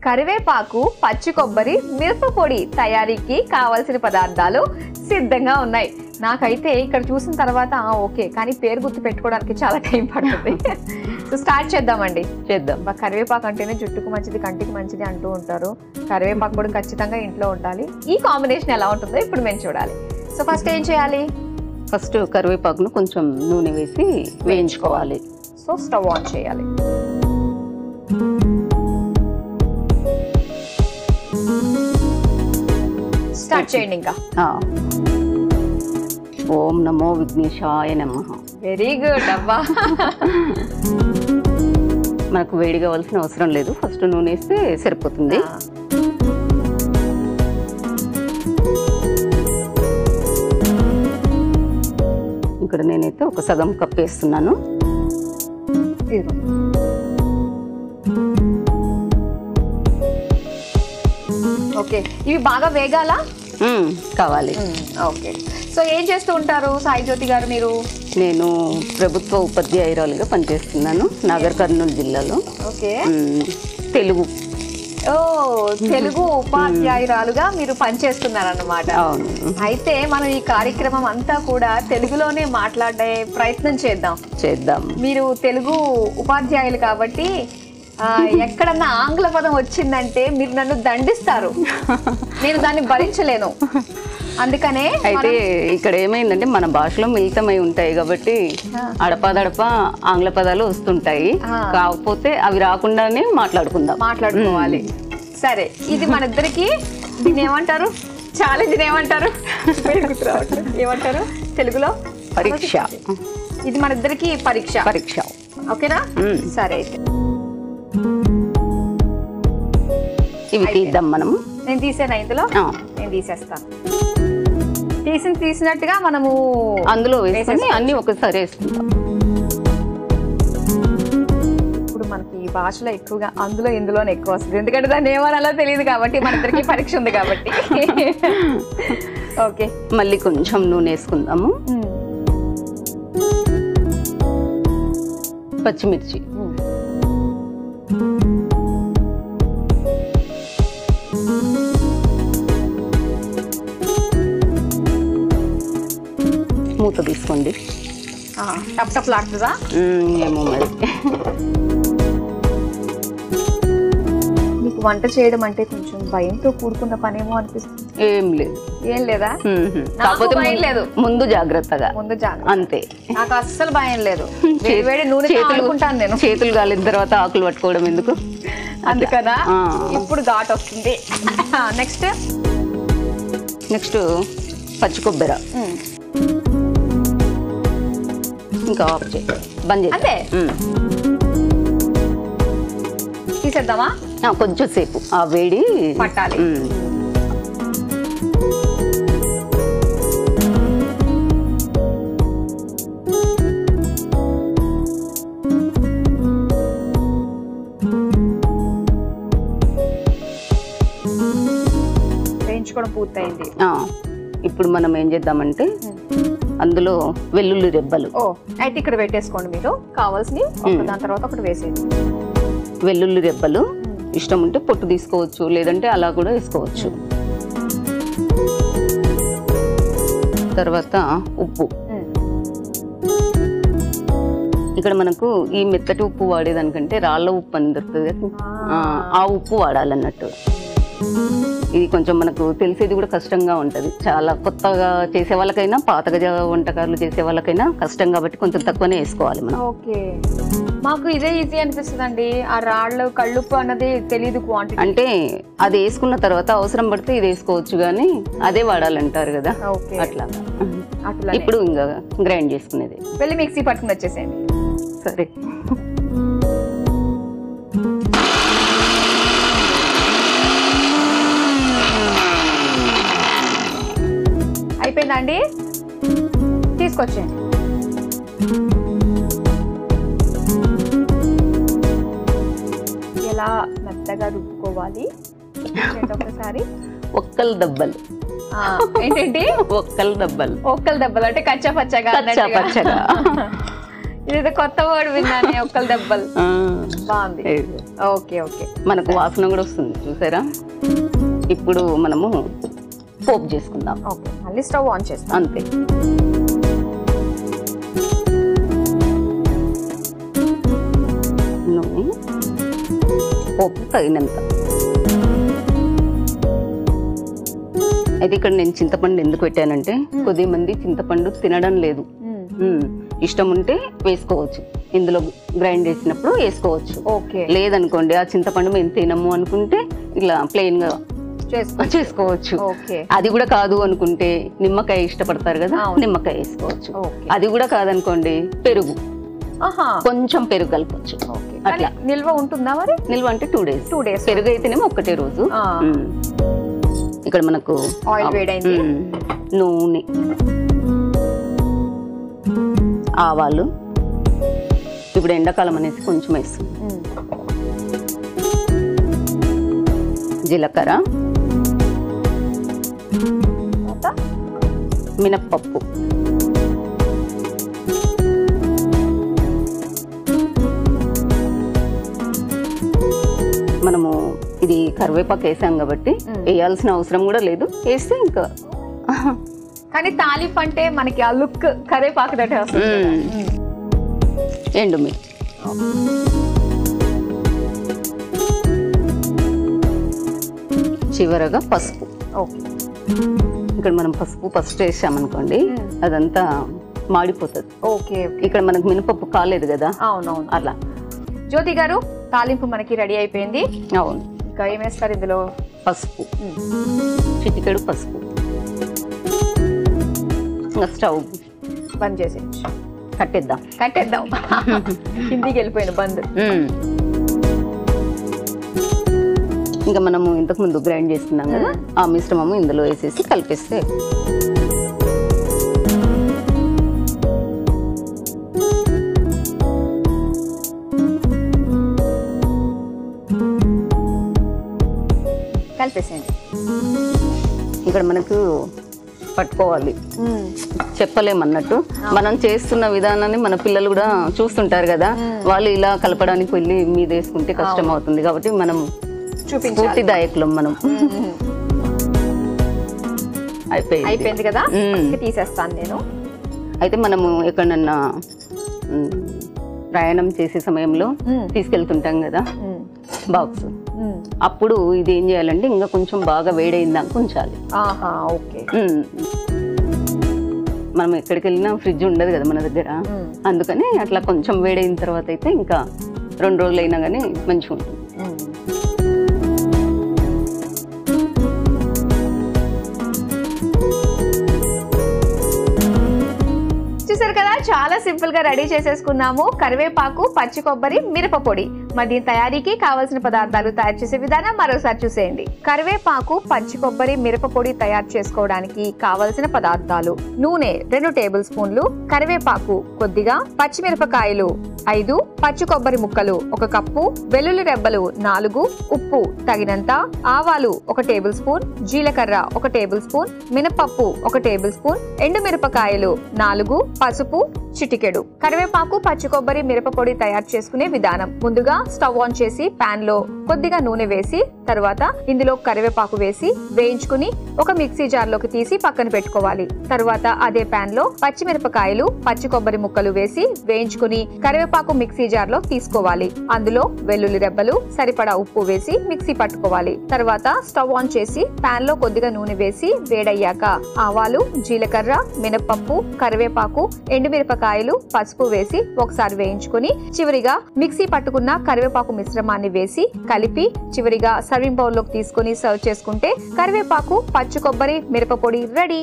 కరివేపాకు, పచ్చి కొబ్బరి, మిరప పొడి తయారీకి కావాల్సిన పదార్థాలు సిద్ధంగా ఉన్నాయి. నాకైతే ఇక్కడ చూసిన తర్వాత ఓకే, కానీ పేరు గుర్తు పెట్టుకోవడానికి చాలా టైం పడుతుంది. సో స్టార్ట్ చేద్దామండి. చేద్దాం. కరివేపాకు అంటేనే జుట్టుకు మంచిది, కంటికి మంచిది అంటూ ఉంటారు. కరివేపాకు కూడా ఖచ్చితంగా ఇంట్లో ఉండాలి. ఈ కాంబినేషన్ ఎలా ఉంటుందో ఇప్పుడు మేము చూడాలి. సో ఫస్ట్ ఏం చేయాలి? ఫస్ట్ కరివేపాకును కొంచెం నూనె వేసి వేయించుకోవాలి. సో స్టవ్ ఆన్ చేయాలి. స్టార్ట్ చేయండి. ఇంకా ఓం నమో విఘ్నేశాయ నమః. వెరీ గుడ్ అబ్బా. మనకు వేడి కావాల్సిన అవసరం లేదు, ఫస్ట్ నూనె వేస్తే సరిపోతుంది. ఇక్కడ నేనైతే ఒక సగం కప్ వేస్తున్నాను. ఓకే, ఇవి బాగా వేగాలా? కావాలి. ఓకే, సో ఏం చేస్తూ ఉంటారు సాయి జ్యోతి గారు మీరు? నేను ప్రభుత్వ ఉపాధ్యాయురాలుగా పనిచేస్తున్నాను నాగర్ కర్నూలు జిల్లాలో. ఓకే, తెలుగు. ఓ, తెలుగు ఉపాధ్యాయురాలుగా మీరు పనిచేస్తున్నారన్నమాట. అవును. అయితే మనం ఈ కార్యక్రమం అంతా కూడా తెలుగులోనే మాట్లాడే ప్రయత్నం చేద్దాం. మీరు తెలుగు ఉపాధ్యాయులు కాబట్టి ఎక్కడన్నా ఆంగ్ల పదం వచ్చిందంటే మీరు నన్ను దండిస్తారు, నేను దాన్ని భరించలేను. అందుకనే అయితే ఇక్కడ ఏమైందంటే మన భాషలో మిళితమై ఉంటాయి కాబట్టి అడపాదడప ఆంగ్ల పదాలు వస్తుంటాయి. కాకపోతే అవి రాకుండానే మాట్లాడుకోవాలి. సరే, ఇది మన ఇద్దరికి దీన్ని ఏమంటారు? ఛాలెంజ్ ఏమంటారు? ఏమంటారు తెలుగులో? పరీక్ష. ఇది మన ఇద్దరికి పరీక్ష. ఓకేనా? సరే, అయితే ఇవి తీద్దాం మనం. నేను తీసేనా ఇందులో? నేను తీసేస్తాను. తీసినట్టుగా మనము అందులో వేసుకొని అన్ని ఒకసారి వేసుకుంటాం. ఇప్పుడు మనకి ఈ భాషలో ఎక్కువగా అందులో ఇందులోనే ఎక్కువ వస్తుంది, ఎందుకంటే దాన్ని ఏమనాలో తెలియదు కాబట్టి, మన ఇద్దరికి పరీక్ష ఉంది కాబట్టి. ఓకే, మళ్ళీ కొంచెం నూనె వేసుకుందాము. పచ్చిమిర్చి, మూత తీసుకోండి. టప్లాడుతుందా? ఏమో మరి. మీకు వంట చేయడం అంటే కొంచెం భయంతో కూడుకున్న పనేమో అనిపిస్తుంది. ఏం లేదు. ఏం లేదా? కాకపోతే భయం లేదు, ముందు జాగ్రత్తగా అంతే. నాకు అస్సలు భయం లేదు. వేడి నూనె చేతులుకుంటాను నేను. చేతులు కాలిన తర్వాత ఆకులు పట్టుకోవడం ఎందుకు, అందుకనా? ఇప్పుడు ఘాట్ వస్తుంది. నెక్స్ట్ పచ్చి కొబ్బరి. ఇంకా ఆఫ్ చేయి, బంద్ చేయి. తీసేద్దామా? కొంచెం సేపు ఆ వేడి పట్టాలి. వేయించుకోవడం పూర్తయింది. ఇప్పుడు మనం ఏం చేద్దామంటే అందులో వెల్లుల్లి రెబ్బలు. అయితే ఇక్కడ పెట్టేసుకోండి మీరు, కావాల్సినవి దాని తర్వాత ఒకటి వేసేది. వెల్లుల్లి రెబ్బలు ఇష్టం ఉంటే పొట్టు తీసుకోవచ్చు, లేదంటే అలా కూడా వేసుకోవచ్చు. తర్వాత ఉప్పు. ఇక్కడ మనకు ఈ మెత్తటి ఉప్పు వాడేదానికంటే రాళ్ళ ఉప్పు అని దొరుకుతుంది, ఆ ఉప్పు వాడాలన్నట్టు. ఇది కొంచెం మనకు తెలిసేది కూడా కష్టంగా ఉంటుంది. చాలా కొత్తగా చేసే వాళ్ళకైనా, పాతగా వంటకాలు చేసే వాళ్ళకైనా కష్టం కాబట్టి కొంచెం తక్కువనే వేసుకోవాలి మనం. ఓకే, మాకు ఇదే ఈజీ అనిపిస్తుంది అండి. ఆ రాళ్ళు కళ్ళుప్పు అన్నది తెలీదు క్వాంటిటీ. అంటే అది వేసుకున్న తర్వాత అవసరం పడితే ఇది వేసుకోవచ్చు, కానీ అదే వాడాలంటారు కదా, అట్లా. ఇప్పుడు ఇంకా గ్రైండ్ చేసుకునేది. వెళ్ళి మిక్సీ పట్టుకుని వచ్చేసేయండి. సరే, అయిపోయిందా అండి? తీసుకొచ్చేయండి. ఎలా మెత్తగా రుబ్బుకోవాలి ఒకసారి. ఒక్కలు దెబ్బలు. ఏంటంటే ఒక్కల దెబ్బలు. ఒక్కల దెబ్బలు అంటే కచ్చా పచ్చగా పచ్చగా. ఇదేదో కొత్త వర్డ్ విన్నాను, ఒక్కల దెబ్బలు. బాగుంది. Okay okay. మనకు వాసన కూడా వస్తుంది చూసారా. ఇప్పుడు మనము పోపు చేసుకుందాం. ఓకే, మళ్ళీ స్టవ్ ఆన్ చేస్తాం. అంతే. నూనె, పోపు తగినంత. అయితే ఇక్కడ నేను చింతపండు ఎందుకు పెట్టానంటే కొద్ది మంది చింతపండు తినడం లేదు. ఇష్టం ఉంటే వేసుకోవచ్చు, ఇందులో గ్రైండ్ చేసినప్పుడు వేసుకోవచ్చు. ఓకే, లేదనుకోండి ఆ చింతపండు మేము తినము అనుకుంటే ఇలా ప్లెయిన్ గా చేసుకోవచ్చు. అది కూడా కాదు అనుకుంటే నిమ్మకాయ ఇష్టపడతారు కదా, నిమ్మకాయ వేసుకోవచ్చు. అది కూడా కాదనుకోండి పెరుగు, కొంచెం పెరుగు కలపచ్చు. అట్లా నిల్వ ఉంటుందా మరి? నిల్వ అంటే 2 days. పెరుగు అయితేనేమో ఒకటే రోజు. ఇక్కడ మనకు ఆయిల్ వేడైంది. నూనె, ఆవాలు, ఇప్పుడు ఎండాకాలం అనేసి కొంచెం వేస్తుంది. జీలకర్ర, మినప్పప్పు, మనము ఇది కరివేపాకు వేసాం కాబట్టి వేయాల్సిన అవసరం కూడా లేదు, వేస్తే ఇంకా. కానీ తాలింపు అంటే మనకి ఆ లుక్ కరివేపాకు దట్టే వస్తుంది. ఎండుమిర్చి, చివరగా పసుపు. ఇక్కడ మనం పసుపు ఫస్ట్ వేసామనుకోండి అదంతా మాడిపోతుంది. ఓకే, ఇక్కడ మనకు మినపప్పు కాలేదు కదా. అవునవును. అలా. జ్యోతి గారు, తాలింపు మనకి రెడీ అయిపోయింది. అవును. ఇంకా ఏమేస్తారు ఇందులో? పసుపు, చిటికెడు పసుపు. ఇంకా స్టవ్ బంద్ చేసేయచ్చు, కట్టేద్దాం. కిందికి వెళ్ళిపోయిన బంద్. ఇంకా మనము ఇంతకు ముందు గ్రైండ్ చేసుకున్నాం కదా, ఆ మిశ్రమము ఇందులో వేసేసి కలిపేస్తే కలిపేసేయండి. ఇక్కడ మనకు పట్టుకోవాలి, చెప్పలేమన్నట్టు. మనం చేస్తున్న విధానాన్ని మన పిల్లలు కూడా చూస్తుంటారు కదా, వాళ్ళు ఇలా కలపడానికి వెళ్ళి మీద వేసుకుంటే కష్టం అవుతుంది కాబట్టి మనం స్ఫూర్తిదాయకులం. మనం అయిపోయింది కదా, తీసేస్తాను నేను. అయితే మనము ఎక్కడన్నా ప్రయాణం చేసే సమయంలో తీసుకెళ్తుంటాం కదా బాక్స్, అప్పుడు ఇది ఏం చేయాలంటే ఇంకా కొంచెం బాగా వేడైందాక ఉంచాలి. మనం ఎక్కడికి వెళ్ళినా ఫ్రిడ్జ్ ఉండదు కదా మన దగ్గర, అందుకని అట్లా కొంచెం వేడైన తర్వాత అయితే ఇంకా 2 రోజులైనా కానీ మంచిగా ఉంటుంది. చూసారు కదా, చాలా సింపుల్ గా రెడీ చేసేసుకున్నాము కరివేపాకు, పచ్చి కొబ్బరి, మిరపపొడి. మరి దీని తయారీకి కావాల్సిన పదార్థాలు, తయారు చేసే విధానం మరోసారి చూసేయండి. కరివేపాకు, పచ్చి కొబ్బరి, మిరపపొడి తయారు చేసుకోవడానికి కావలసిన పదార్థాలు: నూనె 2 టేబుల్ స్పూన్లు, కరివేపాకు కొద్దిగా, పచ్చిమిరపకాయలు 5, పచ్చి కొబ్బరి ముక్కలు 1 కప్పు, వెల్లుల్లి రెబ్బలు 4, ఉప్పు తగినంత, ఆవాలు 1 టేబుల్ స్పూన్, జీలకర్ర 1 టేబుల్ స్పూన్, మినపప్పు 1 టేబుల్ స్పూన్, ఎండుమిరపకాయలు 4, పసుపు చిటికెడు. కరివేపాకు, పచ్చి కొబ్బరి, మిరపపొడి తయారు చేసుకునే విధానం: ముందుగా స్టవ్ ఆన్ చేసి పాన్ లో కొద్దిగా నూనె వేసి తర్వాత ఇందులో కరివేపాకు వేసి వేయించుకుని ఒక మిక్సీ జార్ లోకి తీసి పక్కన పెట్టుకోవాలి. తర్వాత అదే పాన్ లో పచ్చిమిరపకాయలు, పచ్చి కొబ్బరి ముక్కలు వేసి వేయించుకుని కరివేపాకు మిక్సీ జార్ లో తీసుకోవాలి. అందులో వెల్లుల్లి రెబ్బలు, సరిపడా ఉప్పు వేసి మిక్సీ పట్టుకోవాలి. తర్వాత స్టవ్ ఆన్ చేసి పాన్ లో కొద్దిగా నూనె వేసి వేడయ్యాక ఆవాలు, జీలకర్ర, మినపప్పు, కరివేపాకు, ఎండుమిరపకాయలు, పసుపు వేసి ఒకసారి వేయించుకుని చివరిగా మిక్సీ పట్టుకున్న కరివేపాకు మిశ్రమాన్ని వేసి కలిపి చివరిగా సర్వింగ్ బౌల్ లోకి తీసుకుని సర్వ్ చేసుకుంటే కరివేపాకు, పచ్చి కొబ్బరి, మిరపపొడి రెడీ.